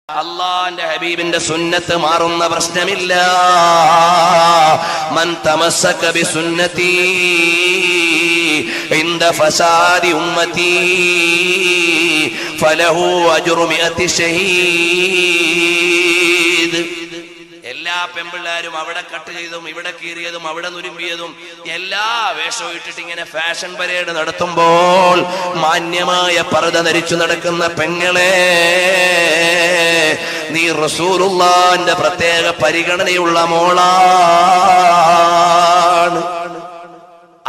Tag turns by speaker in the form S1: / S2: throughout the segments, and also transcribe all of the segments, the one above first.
S1: അള്ളാന്റെ ഹബീബിന്റെ സുന്നത്ത് മാറുന്ന പ്രശ്നമില്ല. മൻ തമസ്സക ബിസുന്നതി ഇൻദ ഫസാദി ഉമ്മതി ഫലഹു അജ്റു മിഅതി ഷഹീദ്. എല്ലാ പെമ്പിള്ളാരും അവിടെ കട്ട് ചെയ്തും ഇവിടെ കീറിയതും അവിടെ നുരുമ്പിയതും എല്ലാ വേഷവും ഇട്ടിട്ട് ഇങ്ങനെ ഫാഷൻ പരേഡ് നടത്തുമ്പോൾ മാന്യമായ പർദ്ദ ധരിച്ചു നടക്കുന്ന പെങ്ങളെ, നീ റസൂലുള്ളാഹിന്റെ പ്രത്യേക പരിഗണനയുള്ള മോളാണ്.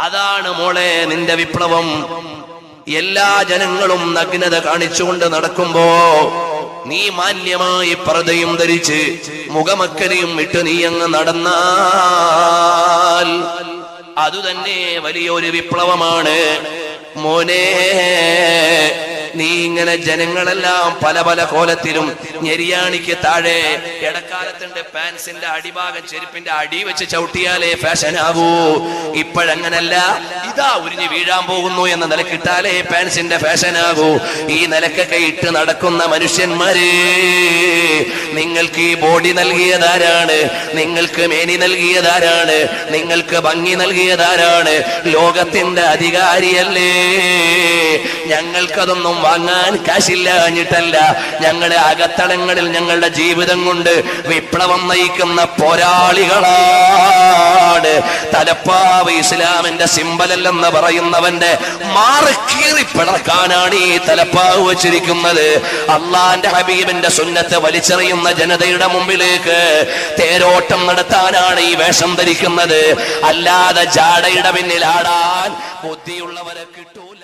S1: അതാണ് മോളെ നിന്റെ വിപ്ലവം. എല്ലാ ജനങ്ങളും നഗ്നത കാണിച്ചുകൊണ്ട് നടക്കുമ്പോ നീ മാന്യമായി പർദ്ദയും ധരിച്ച് മുഖമക്കരയും ഇട്ട് നീ അങ്ങ് നടന്നാൽ അതുതന്നെ വലിയൊരു വിപ്ലവമാണ് മോനെ. നീ ഇങ്ങനെ ജനങ്ങളെല്ലാം പല പല കോലത്തിലും ഞെരിയാണിക്ക് താഴെ ഇടക്കാലത്തിന്റെ പാൻസിന്റെ അടിഭാഗം ചെരുപ്പിന്റെ അടി വെച്ച് ചവിട്ടിയാലേ ഫാഷനാവൂ. ഇപ്പോഴങ്ങനല്ല, ഇതാ ഉരിഞ്ഞ് വീഴാൻ പോകുന്നു എന്ന നിലക്കിട്ടാലേ പാൻസിന്റെ ഫാഷനാകൂ. ഈ നിലക്കൊക്കെ ഇട്ട് നടക്കുന്ന മനുഷ്യന്മാര്, നിങ്ങൾക്ക് ഈ ബോഡി നൽകിയതാരാണ്? നിങ്ങൾക്ക് മേനി നൽകിയതാരാണ്? നിങ്ങൾക്ക് ഭംഗി നൽകിയതാരാണ്? ലോകത്തിന്റെ അധികാരിയല്ലേ? ഞങ്ങൾക്കതൊന്നും വാങ്ങാൻ കാശില്ലാഞ്ഞിട്ടല്ല, ഞങ്ങളുടെ അകത്തളങ്ങളിൽ ഞങ്ങളുടെ ജീവിതം കൊണ്ട് വിപ്ലവം നയിക്കുന്ന പോരാളികളാണ്. തലപ്പാവ് ഇസ്ലാമിന്റെ സിംബലല്ലെന്ന് പറയുന്നവന്റെ മാറി കീറി പിളർക്കാനാണ് ഈ തലപ്പാവ് വെച്ചിരിക്കുന്നത്. അള്ളാന്റെ ഹബീബിന്റെ സുന്നത്ത് വലിച്ചെറിയുന്ന ജനതയുടെ മുമ്പിലേക്ക് തേരോട്ടം നടത്താനാണ് ഈ വേഷം ധരിക്കുന്നത്. അല്ലാതെ ജാടയുടെ പിന്നിൽ ആടാൻ ബുദ്ധിയുള്ളവരെ കിട്ടൂല.